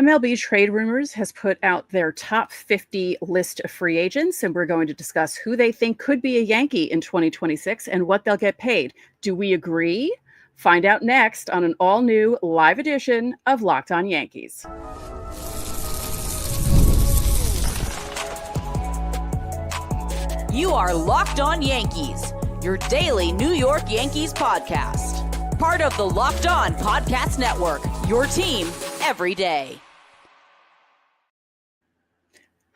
MLB Trade Rumors has put out their top 50 list of free agents, and we're going to discuss who they think could be a Yankee in 2026 and what they'll get paid. Do we agree? Find out next on an all-new live edition of Locked On Yankees. You are Locked On Yankees, your daily New York Yankees podcast. Part of the Locked On Podcast Network, your team every day.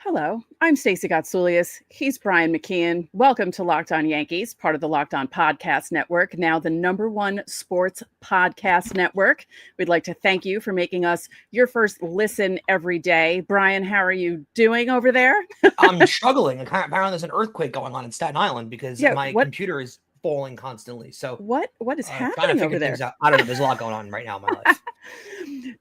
Hello, I'm Stacey Gotsulias. He's Brian McKeon. Welcome to Locked On Yankees, part of the Locked On Podcast Network, now the #1 sports podcast network. We'd like to thank you for making us your first listen every day. Brian, how are you doing over there? I'm struggling. Apparently there's an earthquake going on in Staten Island because my computer is falling constantly. So what is happening over there? I don't know. There's a lot going on right now in my life.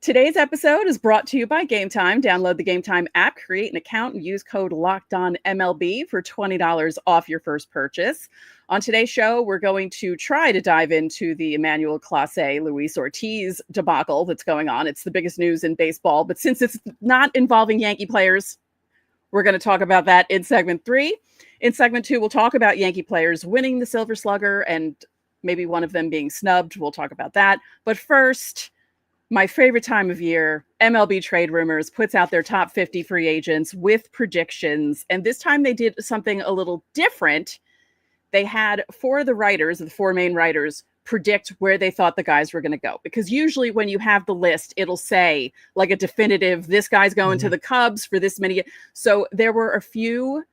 Today's episode is brought to you by Gametime. Download the Gametime app, create an account, and use code LOCKEDONMLB for $20 off your first purchase. On today's show, we're going to try to dive into the Emmanuel Clase Luis Ortiz debacle that's going on. It's the biggest news in baseball, but since it's not involving Yankee players, we're going to talk about that in segment 3. In segment 2, we'll talk about Yankee players winning the Silver Slugger and maybe one of them being snubbed. We'll talk about that. But first, my favorite time of year, MLB Trade Rumors puts out their top 50 free agents with predictions. And this time they did something a little different. They had 4 of the writers, the 4 main writers, predict where they thought the guys were going to go. Because usually when you have the list, it'll say like a definitive, this guy's going to the Cubs for this many. So there were a few.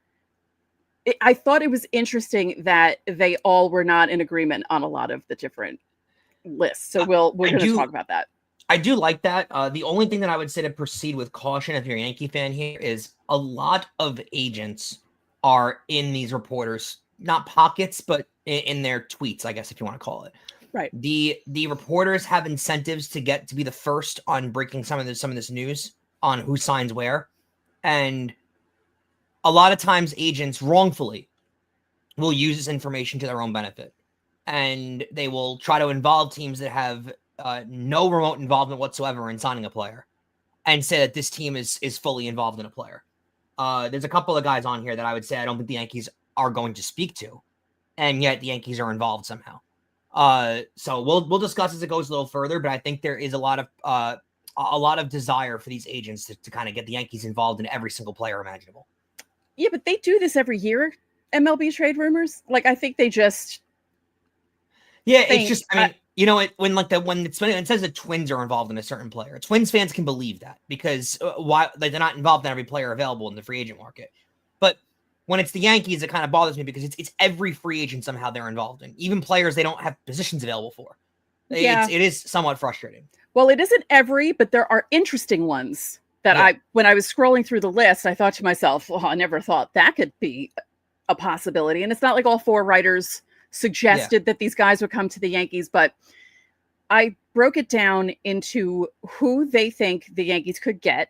I thought it was interesting that they all were not in agreement on a lot of the different lists. So we're going to talk about that. I do like that. The only thing that I would say to proceed with caution if you're a Yankee fan here is a lot of agents are in these reporters, not pockets, but in their tweets, I guess, if you want to call it. Right. The reporters have incentives to get to be the first on breaking some of this news on who signs where. And a lot of times agents wrongfully will use this information to their own benefit. And they will try to involve teams that have no remote involvement whatsoever in signing a player and say that this team is fully involved in a player. There's a couple of guys on here that I would say I don't think the Yankees are going to speak to, and yet the Yankees are involved somehow. So we'll discuss as it goes a little further, but I think there is a lot of desire for these agents to kind of get the Yankees involved in every single player imaginable. Yeah, but they do this every year, MLB Trade Rumors. Like, I think they just... it's just, I mean, you know, when it says the Twins are involved in a certain player, Twins fans can believe that because why they're not involved in every player available in the free agent market. But when it's the Yankees, it kind of bothers me because it's every free agent somehow they're involved in, even players they don't have positions available for. Yeah. It is somewhat frustrating. Well, it isn't every, but there are interesting ones that when I was scrolling through the list, I thought to myself, well, I never thought that could be a possibility. And it's not like all 4 writers suggested that these guys would come to the Yankees, but I broke it down into who they think the Yankees could get.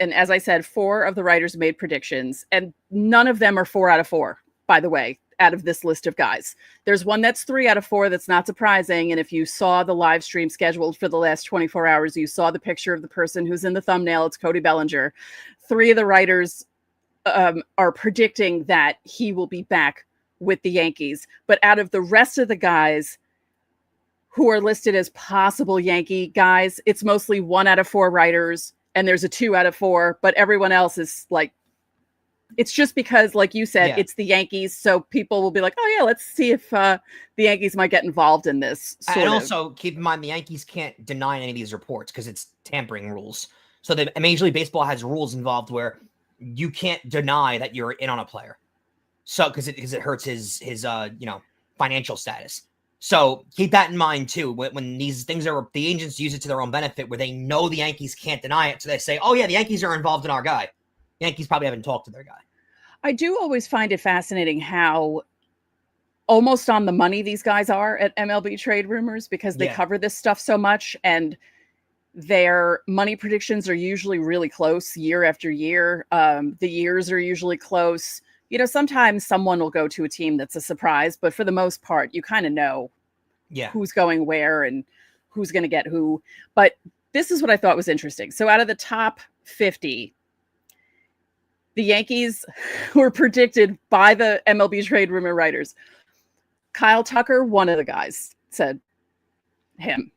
And as I said, 4 of the writers made predictions, and none of them are 4 out of 4, by the way, out of this list of guys. There's one that's 3 out of 4. That's not surprising. And if you saw the live stream scheduled for the last 24 hours, you saw the picture of the person who's in the thumbnail. It's Cody Bellinger. 3 of the writers are predicting that he will be back with the Yankees. But out of the rest of the guys who are listed as possible Yankee guys, it's mostly 1 out of 4 writers, and there's a 2 out of 4, but everyone else is like, it's just because, like you said, it's the Yankees. So people will be like, oh yeah, let's see if the Yankees might get involved in this. And also keep in mind, the Yankees can't deny any of these reports because it's tampering rules. So the Major League Baseball has rules involved where you can't deny that you're in on a player. So because it hurts his financial status. So keep that in mind too. When these things the agents use it to their own benefit, where they know the Yankees can't deny it, so they say, "Oh yeah, the Yankees are involved in our guy." The Yankees probably haven't talked to their guy. I do always find it fascinating how almost on the money these guys are at MLB Trade Rumors because they cover this stuff so much, and their money predictions are usually really close year after year. The years are usually close. You know, sometimes someone will go to a team that's a surprise, but for the most part, you kind of know who's going where and who's going to get who. But this is what I thought was interesting. So out of the top 50, the Yankees were predicted by the MLB trade rumor writers. Kyle Tucker, one of the guys, said him.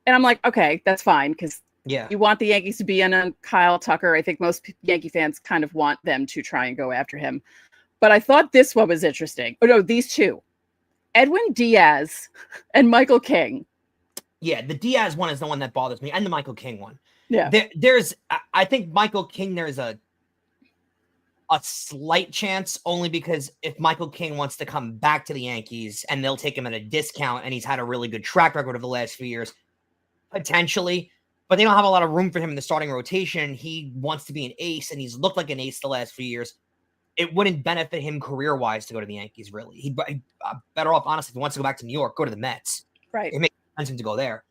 And I'm like, okay, that's fine, because you want the Yankees to be in on Kyle Tucker. I think most Yankee fans kind of want them to try and go after him. But I thought this one was interesting. Oh, no, these two. Edwin Diaz and Michael King. Yeah, the Diaz one is the one that bothers me, and the Michael King one. Yeah. I think Michael King, there's a slight chance, only because if Michael King wants to come back to the Yankees and they'll take him at a discount and he's had a really good track record over the last few years, potentially, but they don't have a lot of room for him in the starting rotation. He wants to be an ace, and he's looked like an ace the last few years. It wouldn't benefit him career-wise to go to the Yankees, really. He'd better off, honestly, if he wants to go back to New York, go to the Mets. Right. It makes sense to go there.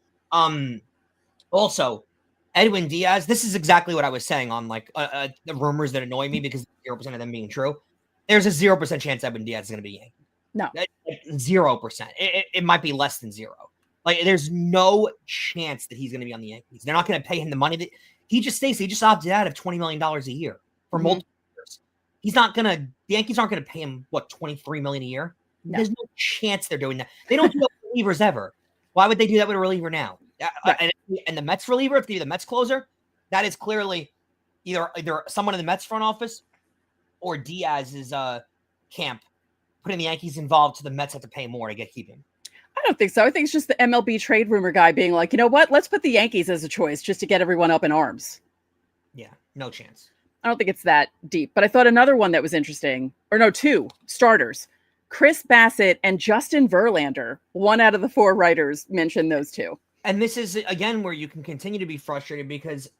Also, Edwin Diaz, this is exactly what I was saying on the rumors that annoy me because 0% of them being true. There's a 0% chance Edwin Diaz is going to be Yankee. No. 0%. It might be less than zero. There's no chance that he's going to be on the Yankees. They're not going to pay him the money that he just opted out of $20 million a year for multiple years. The Yankees aren't going to pay him, $23 million a year? No. There's no chance they're doing that. They don't do that with relievers ever. Why would they do that with a reliever now? And the Mets reliever, if they're the Mets closer, that is clearly either someone in the Mets front office or Diaz's camp putting the Yankees involved, so the Mets have to pay more to keep him. I don't think so. I think it's just the MLB trade rumor guy being like, you know what? Let's put the Yankees as a choice just to get everyone up in arms. Yeah, no chance. I don't think it's that deep. But I thought another one that was interesting, two starters, Chris Bassett and Justin Verlander. One out of the four writers mentioned those two. And this is, again, where you can continue to be frustrated because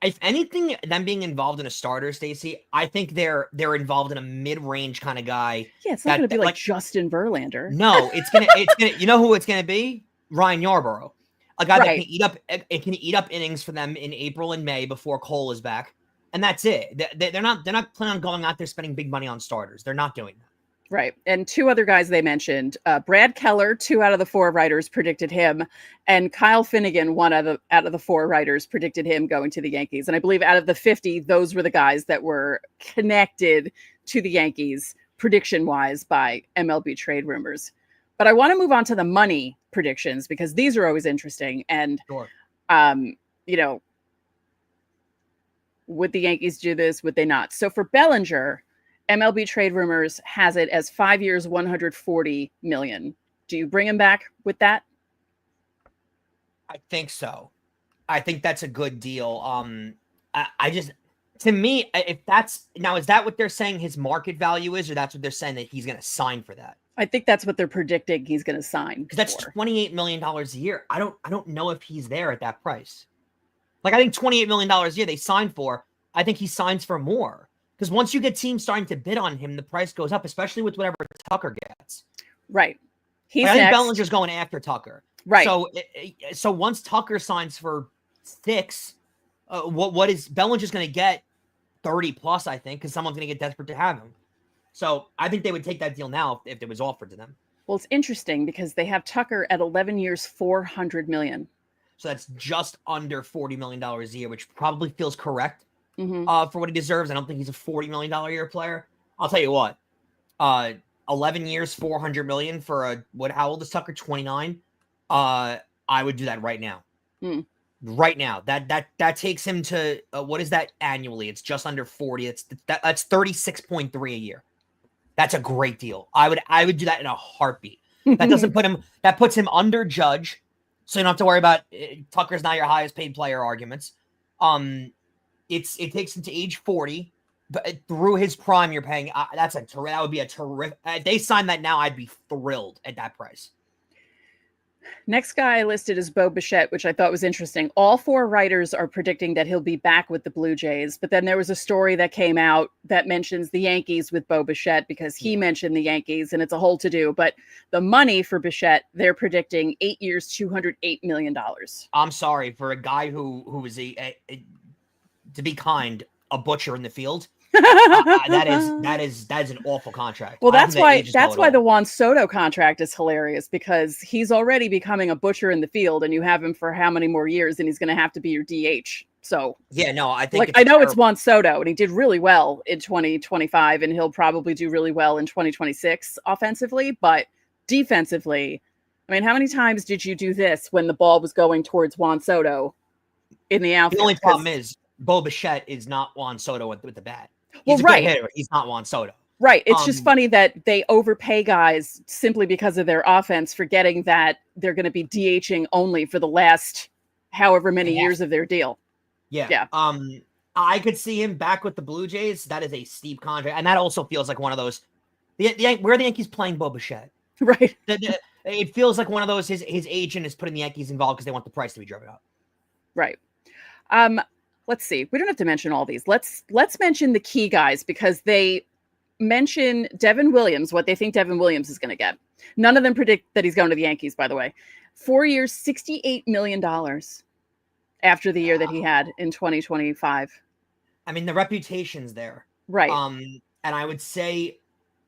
if anything, them being involved in a starter, Stacey, I think they're involved in a mid-range kind of guy. Yeah, it's not going to be like Justin Verlander. No, it's gonna. You know who it's gonna be? Ryan Yarbrough, a guy that can eat up innings for them in April and May before Cole is back, and that's it. They're not planning on going out there spending big money on starters. They're not doing that. Right. And two other guys they mentioned, Brad Keller, 2 out of the 4 writers predicted him, and Kyle Finnegan, 1 out of the 4 writers predicted him going to the Yankees. And I believe out of the 50, those were the guys that were connected to the Yankees prediction-wise by MLB Trade Rumors. But I want to move on to the money predictions because these are always interesting. And, sure. Would the Yankees do this? Would they not? So for Bellinger, MLB Trade Rumors has it as 5 years, $140 million. Do you bring him back with that? I think so. I think that's a good deal. To me, if that's now, is that what they're saying his market value is, or that's what they're saying that he's going to sign for that? I think that's what they're predicting he's going to sign. Because that's $28 million a year. I don't know if he's there at that price. I think $28 million a year they signed for. I think he signs for more. Because once you get teams starting to bid on him, the price goes up, especially with whatever Tucker gets. Right. I think Bellinger's going after Tucker. Right. So once Tucker signs for 6, what is Bellinger's going to get? 30 plus, I think, because someone's going to get desperate to have him. So I think they would take that deal now if it was offered to them. Well, it's interesting because they have Tucker at 11 years, $400 million. So that's just under $40 million a year, which probably feels correct. Mm-hmm. For what he deserves. I don't think he's a $40 million a year player. I'll tell you what, 11 years, $400 million for how old is Tucker? 29. I would do that right now. Right now. That takes him to, what is that annually? It's just under 40. That's 36.3 a year. That's a great deal. I would do that in a heartbeat. That puts him under Judge. So you don't have to worry about Tucker's not your highest paid player arguments. It takes him to age 40, but through his prime, you're paying. That would be a terrific. They sign that now, I'd be thrilled at that price. Next guy I listed is Bo Bichette, which I thought was interesting. All 4 writers are predicting that he'll be back with the Blue Jays, but then there was a story that came out that mentions the Yankees with Bo Bichette because he mentioned the Yankees, and it's a whole to-do. But the money for Bichette, they're predicting 8 years, $208 million. I'm sorry, for a guy who was to be kind, a butcher in the field. That is an awful contract. Well, that's why the Juan Soto contract is hilarious, because he's already becoming a butcher in the field, and you have him for how many more years, and he's going to have to be your DH. So yeah, no, I think I know it's Juan Soto, and he did really well in 2025, and he'll probably do really well in 2026 offensively, but defensively, I mean, how many times did you do this when the ball was going towards Juan Soto in the outfield? The only problem is Bichette is not Juan Soto with the bat. He's a good hitter. He's not Juan Soto. Right. It's just funny that they overpay guys simply because of their offense, forgetting that they're going to be DHing only for the last however many years of their deal. Yeah. I could see him back with the Blue Jays. That is a steep contract. And that also feels like one of those, where are the Yankees playing Bichette? Right. It feels like one of those, his agent is putting the Yankees involved because they want the price to be driven up. Right. Let's see. We don't have to mention all these. Let's mention the key guys, because they mention Devin Williams, what they think Devin Williams is going to get. None of them predict that he's going to the Yankees, by the way. 4 years, $68 million after the year that he had in 2025. I mean, the reputation's there. Right. And I would say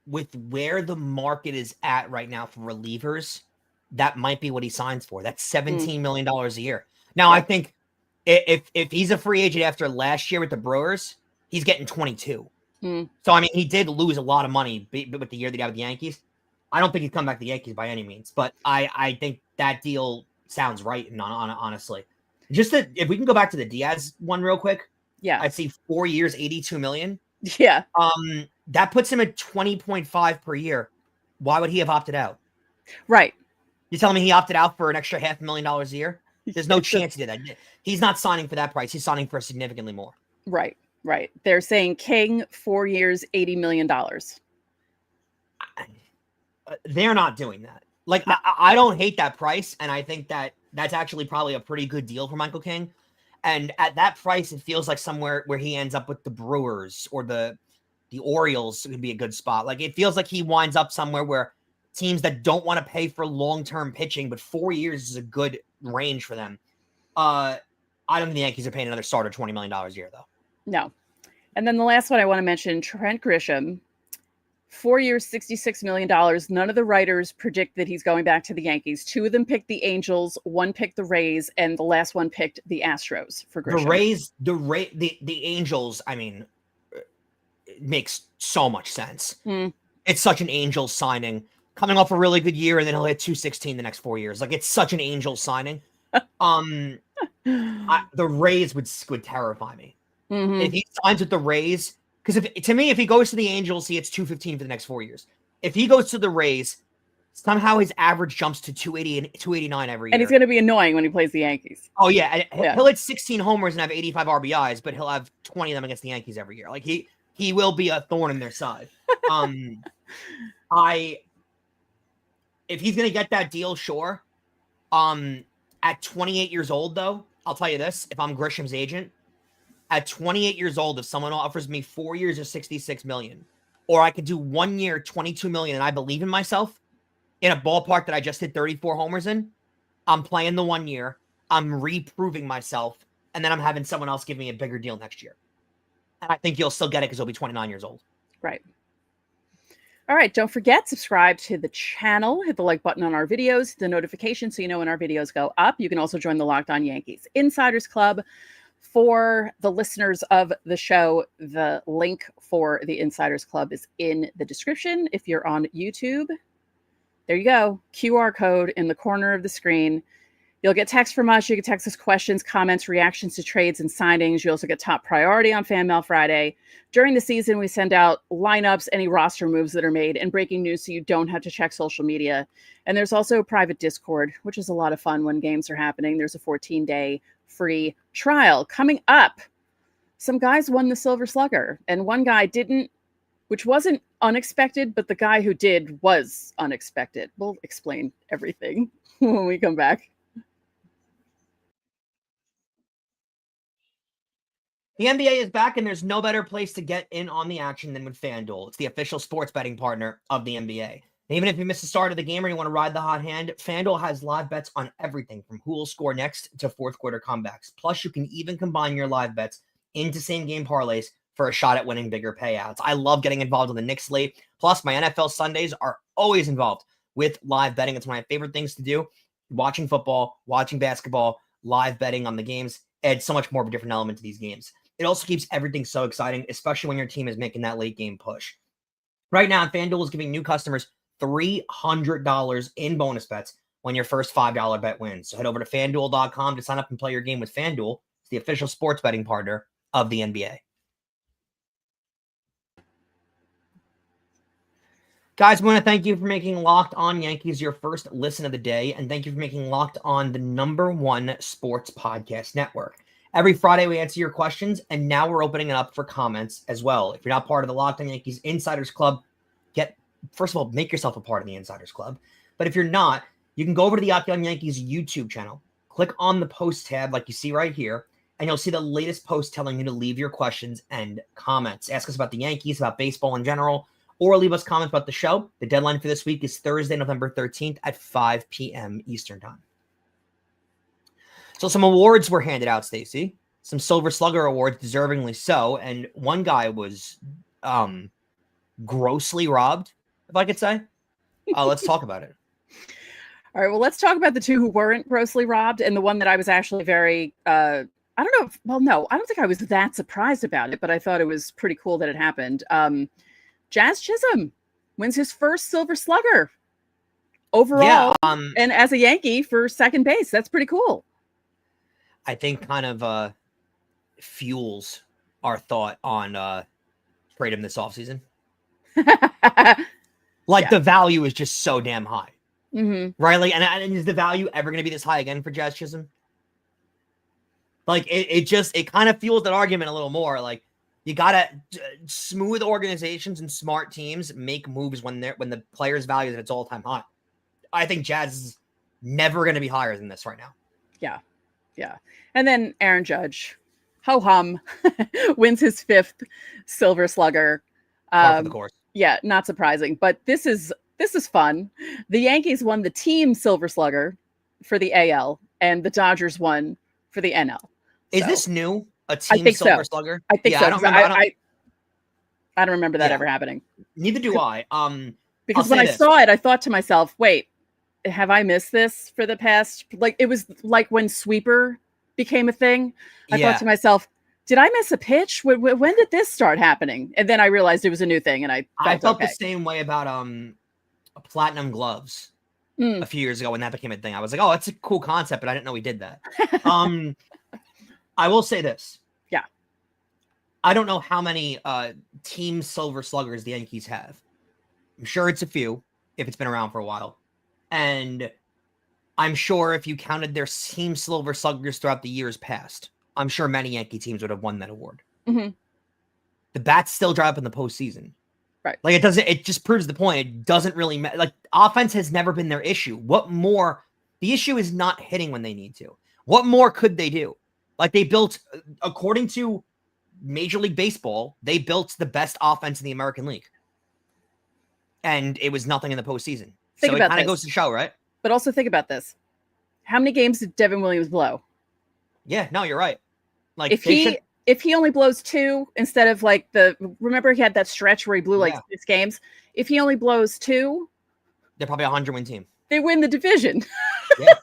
with where the market is at right now for relievers, that might be what he signs for. That's $17 million a year. Now, I think if he's a free agent after last year with the Brewers, he's getting 22. So, I mean, he did lose a lot of money with the year that he had with the Yankees. I don't think he'd come back to the Yankees by any means, but I think that deal sounds right, honestly. Just that, if we can go back to the Diaz one real quick. Yeah. I'd see 4 years, $82 million. Yeah. That puts him at 20.5 per year. Why would he have opted out? Right. You're telling me he opted out for an extra $500,000 a year? There's no chance he did that. He's not signing for that price. He's signing for significantly more. Right. They're saying King, 4 years, $80 million. They're not doing that. Like, I don't hate that price, and I think that's actually probably a pretty good deal for Michael King. And at that price, it feels like somewhere where he ends up with the Brewers or the Orioles would be a good spot. Like, it feels like he winds up somewhere where teams that don't want to pay for long-term pitching, but 4 years is a good range for them. I don't think the Yankees are paying another starter $20 million a year, though. No. And then the last one I want to mention, Trent Grisham, 4 years, $66 million. None of the writers predict that he's going back to the Yankees. 2 of them picked the Angels, 1 picked the Rays, and the last one picked the Astros for Grisham. The Angels, I mean, it makes so much sense. It's such an Angels signing. Coming off a really good year, and then he'll hit 216 the next 4 years. Like, it's such an Angels signing. The Rays would terrify me. If he signs with the Rays, because if he goes to the Angels, he hits 215 for the next 4 years. If he goes to the Rays, somehow his average jumps to 280 and 289 every year. And he's going to be annoying when he plays the Yankees. Oh, yeah. He'll hit 16 homers and have 85 RBIs, but he'll have 20 of them against the Yankees every year. Like, he will be a thorn in their side. If he's going to get that deal, sure. At 28 years old, though, I'll tell you this. If I'm Grisham's agent, at 28 years old, if someone offers me 4 years of $66 million, or I could do 1 year, $22 million, and I believe in myself in a ballpark that I just hit 34 homers in, I'm playing the 1 year, I'm reproving myself, and then I'm having someone else give me a bigger deal next year. And I think you'll still get it because he'll be 29 years old. Right. All right. Don't forget, subscribe to the channel, hit the like button on our videos, the notification so you know when our videos go up. You can also join the Locked On Yankees Insiders Club. For the listeners of the show, the link for the Insiders Club is in the description. If you're on YouTube, there you go. QR code in the corner of the screen. You'll get text from us. You can text us questions, comments, reactions to trades and signings. You also get top priority on Fan Mail Friday. During the season, we send out lineups, any roster moves that are made, and breaking news so you don't have to check social media. And there's also a private Discord, which is a lot of fun when games are happening. There's a 14-day free trial. Coming up, some guys won the Silver Slugger, and one guy didn't, which wasn't unexpected, but the guy who did was unexpected. We'll explain everything when we come back. The NBA is back, and there's no better place to get in on the action than with FanDuel. It's the official sports betting partner of the NBA. And even if you miss the start of the game or you want to ride the hot hand, FanDuel has live bets on everything from who will score next to fourth quarter comebacks. Plus, you can even combine your live bets into same-game parlays for a shot at winning bigger payouts. I love getting involved in the Knicks slate. Plus, my NFL Sundays are always involved with live betting. It's one of my favorite things to do. Watching football, watching basketball, live betting on the games adds so much more of a different element to these games. It also keeps everything so exciting, especially when your team is making that late game push. Right now, FanDuel is giving new customers $300 in bonus bets when your first $5 bet wins. So head over to FanDuel.com to sign up and play your game with FanDuel. It's the official sports betting partner of the NBA. Guys, I want to thank you for making Locked On Yankees your first listen of the day, and thank you for making Locked On the #1 sports podcast network. Every Friday, we answer your questions, and now we're opening it up for comments as well. If you're not part of the Locked On Yankees Insiders Club, first of all, make yourself a part of the Insiders Club. But if you're not, you can go over to the Locked On Yankees YouTube channel, click on the post tab like you see right here, and you'll see the latest post telling you to leave your questions and comments. Ask us about the Yankees, about baseball in general, or leave us comments about the show. The deadline for this week is Thursday, November 13th at 5 p.m. Eastern Time. So some awards were handed out, Stacey. Some Silver Slugger awards, deservingly so. And one guy was grossly robbed, if I could say. Let's talk about it. All right, well, let's talk about the two who weren't grossly robbed, and the one that I was actually very, I don't think I was that surprised about it, but I thought it was pretty cool that it happened. Jazz Chisholm wins his first Silver Slugger overall, and as a Yankee for second base. That's pretty cool. I think kind of fuels our thought on trade him this offseason. The value is just so damn high. Mm-hmm. Right? Like, and is the value ever going to be this high again for Jazz Chisholm? Like, it kind of fuels that argument a little more. Like, you gotta smooth organizations and smart teams make moves when the player's value is at its all-time high. I think Jazz is never going to be higher than this right now. Yeah. And then Aaron Judge, ho-hum, wins his 5th Silver Slugger. Par for the course. Yeah, not surprising, but this is fun. The Yankees won the team Silver Slugger for the AL, and the Dodgers won for the NL. Is this new? A team Silver Slugger? I think so. I don't remember that ever happening. Neither do I. Because when I saw it, I thought to myself, wait, have I missed this for the past? Like, it was like when sweeper became a thing. I thought to myself, did I miss a pitch? When did this start happening? And then I realized it was a new thing, and I felt the same way about platinum gloves a few years ago when that became a thing. I was like, oh, that's a cool concept, but I didn't know we did that. I will say this. Yeah. I don't know how many team Silver Sluggers the Yankees have. I'm sure it's a few if it's been around for a while. And I'm sure if you counted their team Silver Sluggers throughout the years past, I'm sure many Yankee teams would have won that award. Mm-hmm. The bats still dry up in the postseason. Right. Like, it just proves the point. It doesn't really matter. Like, offense has never been their issue. What more? The issue is not hitting when they need to. What more could they do? Like, they built, according to Major League Baseball, they built the best offense in the American League. And it was nothing in the postseason. So it kind of goes to show, right? But also think about this. How many games did Devin Williams blow? Yeah, no, you're right. Like, if he only blows 2 instead of like remember he had that stretch where he blew 6 games. If he only blows 2, they're probably a 100-win team. They win the division. Yeah.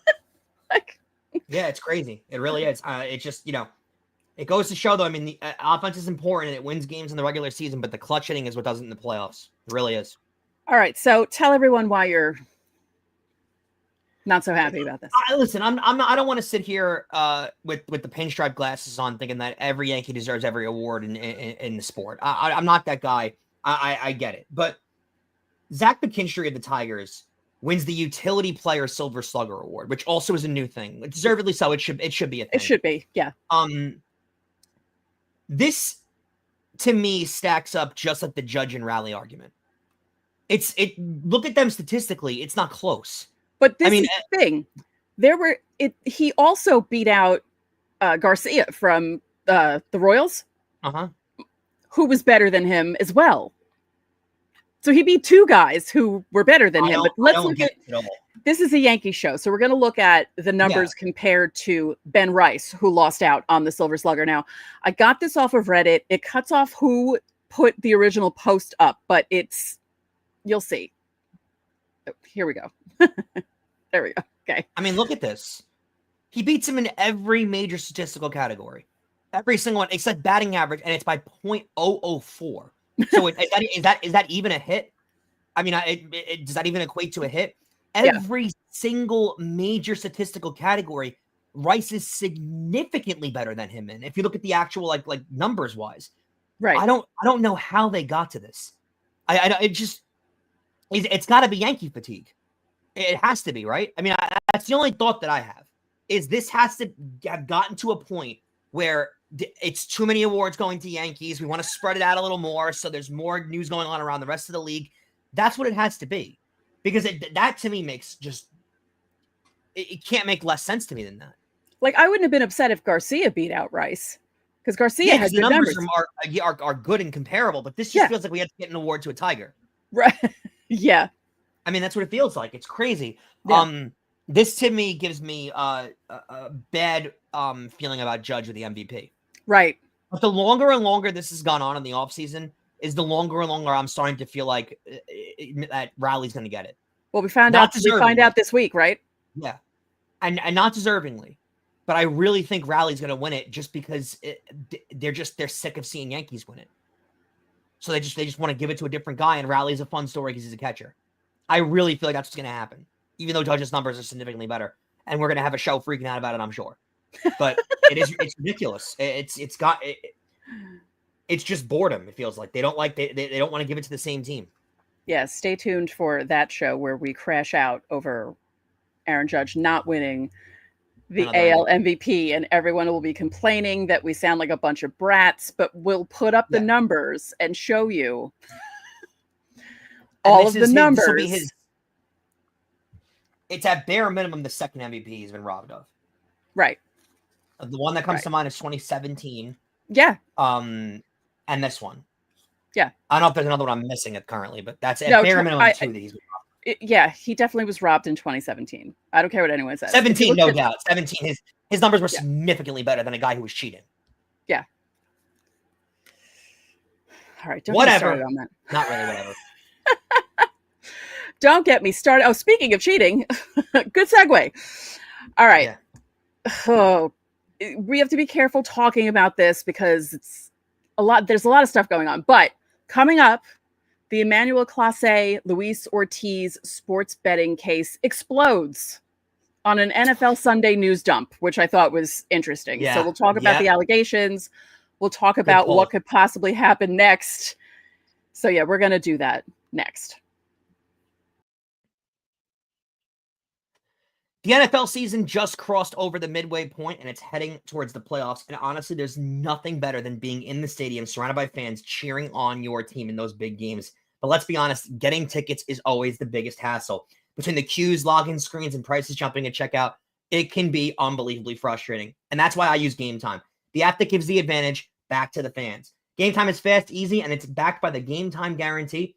Yeah, it's crazy. It really is. It just, it goes to show, though. I mean, the offense is important and it wins games in the regular season, but the clutch hitting is what does it in the playoffs. It really is. All right. So tell everyone why you're not so happy about this. Listen, I don't want to sit here with the pinstripe glasses on thinking that every Yankee deserves every award in the sport. I'm not that guy. I get it. But Zach McKinstry of the Tigers wins the Utility Player Silver Slugger Award, which also is a new thing. Deservedly so. It should be a thing. It should be, yeah. This, to me, stacks up just like the Judge and Raleigh argument. Look at them statistically. It's not close. But this is the thing. He also beat out Garcia from the Royals, who was better than him as well. So he beat 2 guys who were better than him. But let's look at this is a Yankee show, so we're going to look at the numbers compared to Ben Rice, who lost out on the Silver Slugger. Now, I got this off of Reddit. It cuts off who put the original post up, but you'll see. Oh, here we go. There we go. Okay. I mean, look at this. He beats him in every major statistical category. Every single one, except batting average, and it's by .004. So is that even a hit? I mean, does that even equate to a hit? Every single major statistical category, Rice is significantly better than him in. If you look at the actual like numbers wise, right? I don't know how they got to this. It's got to be Yankee fatigue. It has to be, right? I mean, that's the only thought that I have. Is this has to have gotten to a point where it's too many awards going to Yankees. We want to spread it out a little more so there's more news going on around the rest of the league. That's what it has to be. Because that to me makes it can't make less sense to me than that. Like, I wouldn't have been upset if Garcia beat out Rice. Because Garcia has the numbers are good and comparable, but this just feels like we had to get an award to a Tiger. Right. Yeah. I mean, that's what it feels like. It's crazy. Yeah. This to me gives me a bad feeling about Judge with the MVP. Right. But the longer and longer this has gone on in the offseason, is the longer and longer I'm starting to feel like that Rowley's going to get it. Well, we find out this week, right? Yeah. And not deservingly. But I really think Rowley's going to win it just because they're sick of seeing Yankees win it. So they just want to give it to a different guy, and Rowley's a fun story because he's a catcher. I really feel like that's what's going to happen, even though Judge's numbers are significantly better. And we're going to have a show freaking out about it, I'm sure. But it's ridiculous. It's just boredom. It feels like they don't want to give it to the same team. Yeah, stay tuned for that show where we crash out over Aaron Judge not winning the AL MVP, and everyone will be complaining that we sound like a bunch of brats, but we'll put up the numbers and show you all of the numbers. It's at bare minimum the second MVP he's been robbed of. Right. The one that comes to mind is 2017. Yeah. And this one. Yeah. I don't know if there's another one I'm missing it currently, but that's at bare minimum two that he's been robbed. Yeah, he definitely was robbed in 2017. I don't care what anyone says. 17, no doubt. 17. His numbers were significantly better than a guy who was cheating. Yeah. All right. Don't get me started on that. Not really whatever. Don't get me started. Oh, speaking of cheating, good segue. All right. Yeah. Oh, we have to be careful talking about this because there's a lot of stuff going on. But coming up, the Emmanuel Clase Luis Ortiz sports betting case explodes on an NFL Sunday news dump, which I thought was interesting. Yeah. So we'll talk about the allegations. We'll talk about what could possibly happen next. So yeah, we're going to do that next. The NFL season just crossed over the midway point and it's heading towards the playoffs. And honestly, there's nothing better than being in the stadium surrounded by fans cheering on your team in those big games. But let's be honest, getting tickets is always the biggest hassle. Between the queues, login screens, and prices jumping at checkout, it can be unbelievably frustrating. And that's why I use Gametime, the app that gives the advantage back to the fans. Gametime is fast, easy, and it's backed by the Gametime guarantee.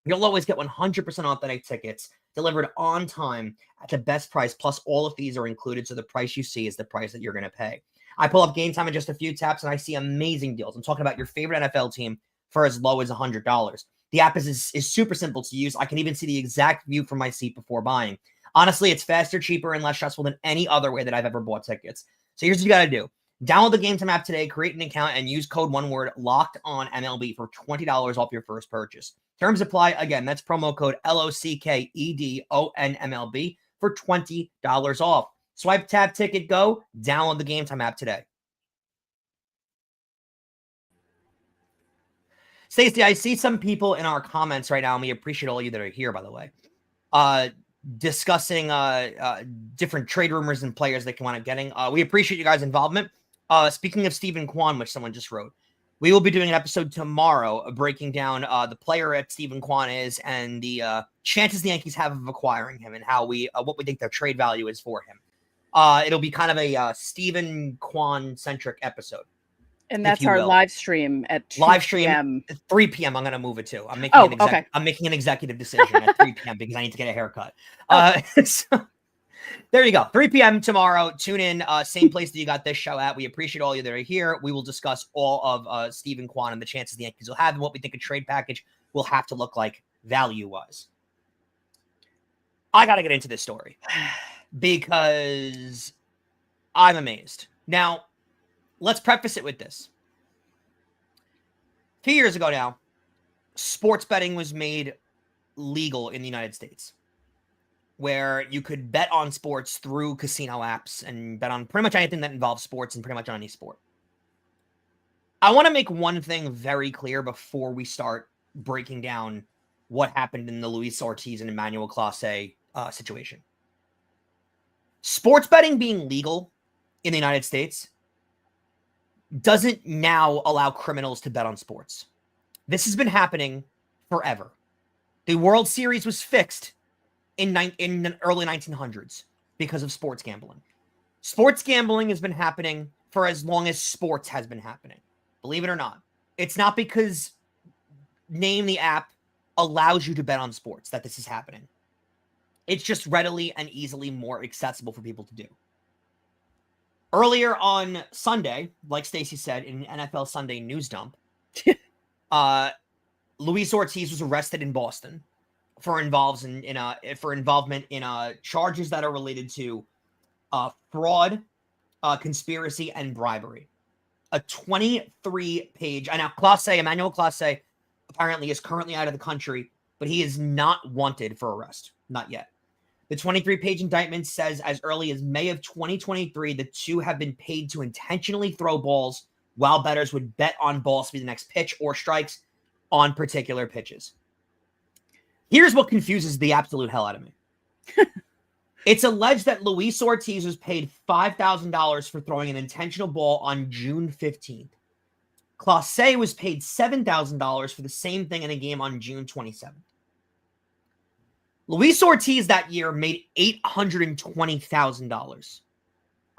You'll always get 100% authentic tickets delivered on time at the best price, plus all the fees are included, so the price you see is the price that you're going to pay. I pull up Gametime in just a few taps, and I see amazing deals. I'm talking about your favorite NFL team for as low as $100. The app is super simple to use. I can even see the exact view from my seat before buying. Honestly, it's faster, cheaper, and less stressful than any other way that I've ever bought tickets. So here's what you got to do. Download the Gametime app today, create an account, and use code one word Locked On MLB for $20 off your first purchase. Terms apply. Again, that's promo code LOCKEDONMLB for $20 off. Swipe, tap, ticket, go. Download the Gametime app today. Stacey, I see some people in our comments right now, and we appreciate all of you that are here, by the way, discussing different trade rumors and players they can wind up getting. We appreciate you guys' involvement. Speaking of Stephen Kwan, which someone just wrote, we will be doing an episode tomorrow breaking down the player that Stephen Kwan is and the chances the Yankees have of acquiring him and how what we think their trade value is for him. It'll be kind of a Stephen Kwan-centric episode. And if that's you our will. live stream at 2 Live stream p.m. 3 p.m. I'm going to move it to. I'm making an executive decision at 3 p.m. because I need to get a haircut. So, there you go. 3 p.m. tomorrow. Tune in. Same place that you got this show at. We appreciate all you that are here. We will discuss all of Stephen Kwan and the chances the Yankees will have and what we think a trade package will have to look like value-wise. I got to get into this story because I'm amazed. Now, let's preface it with this. A few years ago now, sports betting was made legal in the United States, where you could bet on sports through casino apps and bet on pretty much anything that involves sports and pretty much on any sport. I want to make one thing very clear before we start breaking down what happened in the Luis Ortiz and Emmanuel Clase situation. Sports betting being legal in the United States doesn't now allow criminals to bet on sports. This has been happening forever. The World Series was fixed in the early 1900s because of sports gambling. Sports gambling has been happening for as long as sports has been happening. Believe it or not. It's not because Name the app allows you to bet on sports that this is happening. It's just readily and easily more accessible for people to do. Earlier on Sunday, like Stacey said in NFL Sunday News Dump, Luis Ortiz was arrested in Boston for involvement in charges that are related to fraud, conspiracy, and bribery. A 23-page. And now Emmanuel Clase apparently is currently out of the country, but he is not wanted for arrest. Not yet. The 23-page indictment says as early as May of 2023, the two have been paid to intentionally throw balls while bettors would bet on balls to be the next pitch or strikes on particular pitches. Here's what confuses the absolute hell out of me. It's alleged that Luis Ortiz was paid $5,000 for throwing an intentional ball on June 15th. Clase was paid $7,000 for the same thing in a game on June 27th. Luis Ortiz that year made $820,000.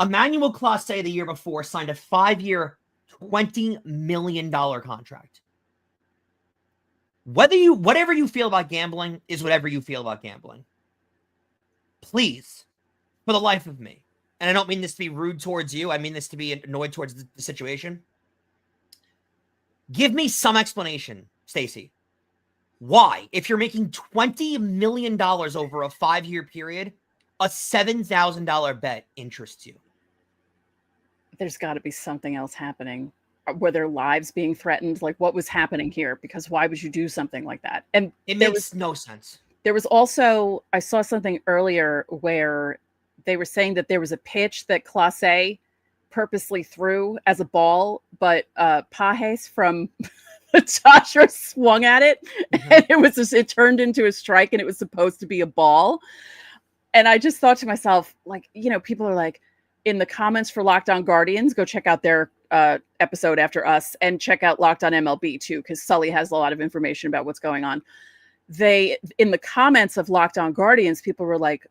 Emmanuel Clase the year before signed a 5-year, $20 million contract. Whatever you feel about gambling is whatever you feel about gambling. Please, for the life of me, and I don't mean this to be rude towards you, I mean this to be annoyed towards the situation. Give me some explanation, Stacey. Why, if you're making $20 million over a 5-year period, a $7,000 bet interests you? There's got to be something else happening. Were their lives being threatened? Like, what was happening here? Because why would you do something like that? And it makes no sense. There was also, I saw something earlier where they were saying that there was a pitch that Clase purposely threw as a ball, but Pajes from Tasha swung at it, and it turned into a strike, and it was supposed to be a ball. And I just thought to myself, like, people are like, in the comments for Locked On Guardians, go check out their episode after us, and check out Locked On MLB too, because Sully has a lot of information about what's going on. In the comments of Locked On Guardians, people were like,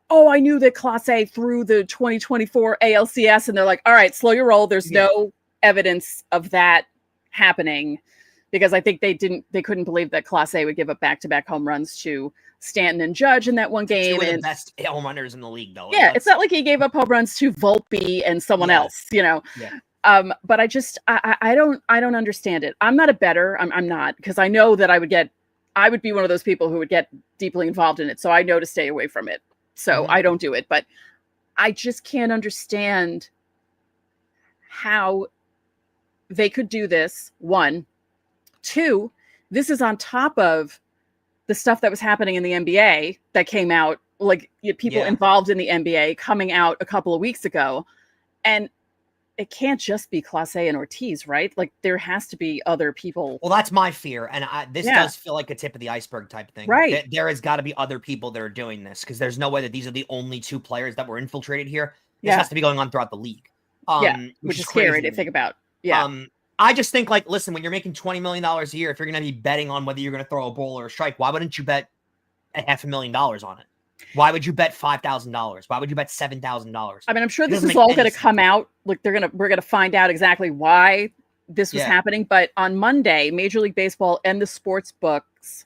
oh, I knew that Clase threw the 2024 ALCS, and they're like, all right, slow your roll. There's no evidence of that happening, because I think they couldn't believe that Clase would give up back-to-back home runs to Stanton and Judge in that one game. Two of the best home runners in the league, though. Yeah, it's not like he gave up home runs to Volpe and someone else, Yeah. But I don't understand it. I'm not a bettor. I'm not, because I know that I would be one of those people who would get deeply involved in it. So I know to stay away from it. So I don't do it. But I just can't understand how they could do this. 1, 2, this is on top of the stuff that was happening in the NBA that came out, like people involved in the NBA coming out a couple of weeks ago. And it can't just be Clase and Ortiz, right? Like, there has to be other people. Well, that's my fear. And this does feel like a tip of the iceberg type thing. Right. There has got to be other people that are doing this, because there's no way that these are the only 2 players that were infiltrated here. This has to be going on throughout the league. Which is scary to think about. Yeah. I just think, like, listen, when you're making $20 million a year, if you're going to be betting on whether you're going to throw a ball or a strike, why wouldn't you bet $500,000 on it? Why would you bet $5,000? Why would you bet $7,000? I mean, I'm sure this is all going to come out. Like we're going to find out exactly why this was happening. But on Monday, Major League Baseball and the sports books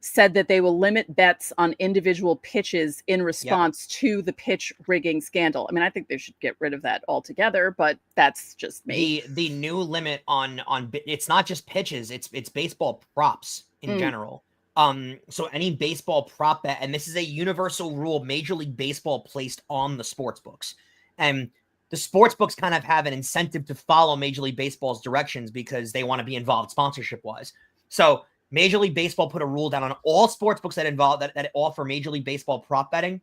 said that they will limit bets on individual pitches in response to the pitch rigging scandal. I mean, I think they should get rid of that altogether, but that's just me. The new limit on it's not just pitches, it's baseball props in general. So any baseball prop bet, and this is a universal rule Major League Baseball placed on the sports books. And the sports books kind of have an incentive to follow Major League Baseball's directions because they want to be involved sponsorship wise. So Major League Baseball put a rule down on all sports books that offer Major League Baseball prop betting.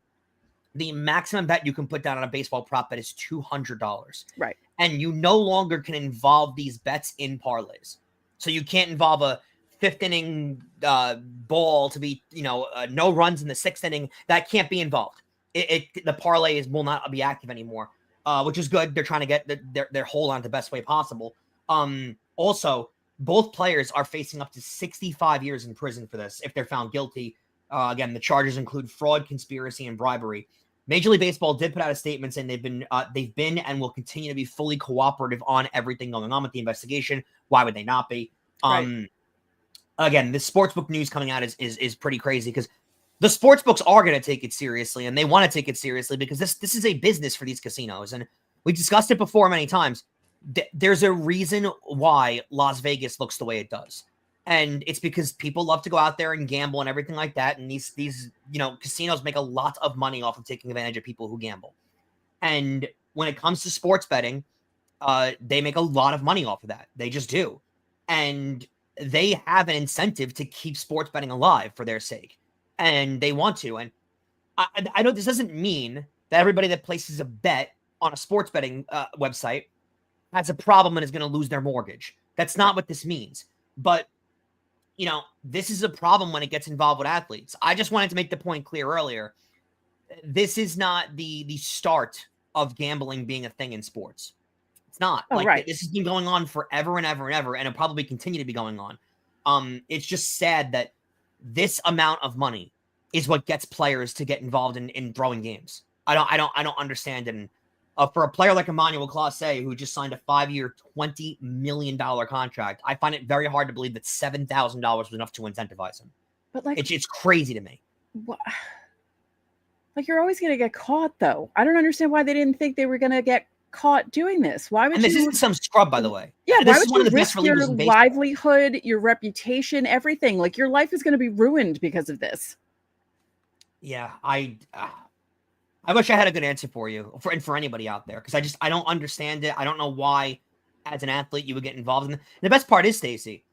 The maximum bet you can put down on a baseball prop bet is $200. Right. And you no longer can involve these bets in parlays. So you can't involve a fifth inning ball to be, no runs in the sixth inning. That can't be involved. The parlay will not be active anymore, which is good. They're trying to get their hold on it the best way possible. Also, both players are facing up to 65 years in prison for this if they're found guilty. Again, the charges include fraud, conspiracy, and bribery. Major League Baseball did put out a statement saying they've been and will continue to be fully cooperative on everything going on with the investigation. Why would they not be? Right. Again, the sportsbook news coming out is pretty crazy because the sportsbooks are going to take it seriously, and they want to take it seriously because this is a business for these casinos, and we discussed it before many times. There's a reason why Las Vegas looks the way it does. And it's because people love to go out there and gamble and everything like that. And these casinos make a lot of money off of taking advantage of people who gamble. And when it comes to sports betting, they make a lot of money off of that. They just do. And they have an incentive to keep sports betting alive for their sake. And they want to. And I know this doesn't mean that everybody that places a bet on a sports betting website has a problem and is going to lose their mortgage. That's not what this means. But, this is a problem when it gets involved with athletes. I just wanted to make the point clear earlier. This is not the start of gambling being a thing in sports. It's not. This has been going on forever and ever and ever, and it'll probably continue to be going on. It's just sad that this amount of money is what gets players to get involved in throwing games. I don't understand it. And for a player like Emmanuel Clase, who just signed a 5-year, $20 million contract, I find it very hard to believe that $7,000 was enough to incentivize him. But it's crazy to me. You're always going to get caught, though. I don't understand why they didn't think they were going to get caught doing this. Why would this isn't some scrub, by the way. Yeah, this why is would one you of the risk best your relievers in baseball. livelihood, your reputation, everything? Your life is going to be ruined because of this. Yeah, I wish I had a good answer for you, for anybody out there, because I don't understand it. I don't know why, as an athlete, you would get involved in it. And the best part is, Stacey,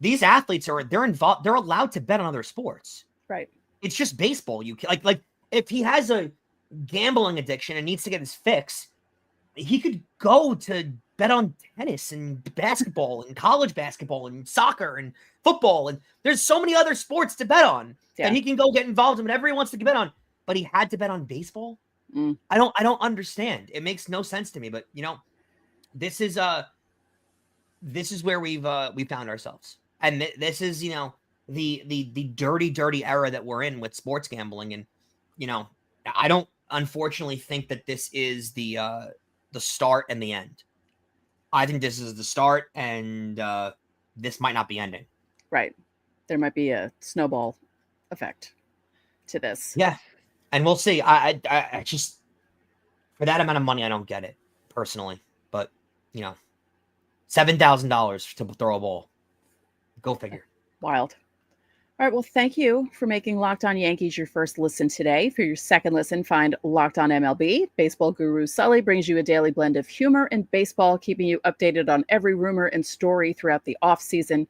these athletes they're involved. They're allowed to bet on other sports. Right. It's just baseball. You like if he has a gambling addiction and needs to get his fix, he could go to bet on tennis and basketball and college basketball and soccer and football, and there's so many other sports to bet on, and he can go get involved in whatever he wants to bet on. But he had to bet on baseball. I don't understand. It makes no sense to me. But this is where we found ourselves, and this is the dirty era that we're in with sports gambling. And I don't unfortunately think that this is the start and the end. I think this is the start, and this might not be ending. Right. There might be a snowball effect to this. Yeah. And we'll see. I just, for that amount of money, I don't get it personally. But, $7,000 to throw a ball. Go figure. Wild. All right. Well, thank you for making Locked On Yankees your first listen today. For your second listen, find Locked On MLB. Baseball guru Sully brings you a daily blend of humor and baseball, keeping you updated on every rumor and story throughout the offseason.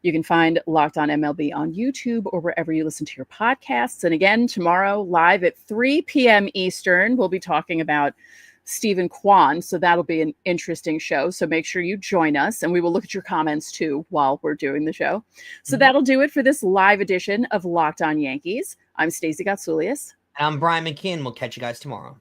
You can find Locked On MLB on YouTube or wherever you listen to your podcasts. And again, tomorrow, live at 3 p.m. Eastern, we'll be talking about Stephen Kwan. So that'll be an interesting show. So make sure you join us, and we will look at your comments too while we're doing the show. So that'll do it for this live edition of Locked On Yankees. I'm Stacey Gotsulias. And I'm Brian McKeon. We'll catch you guys tomorrow.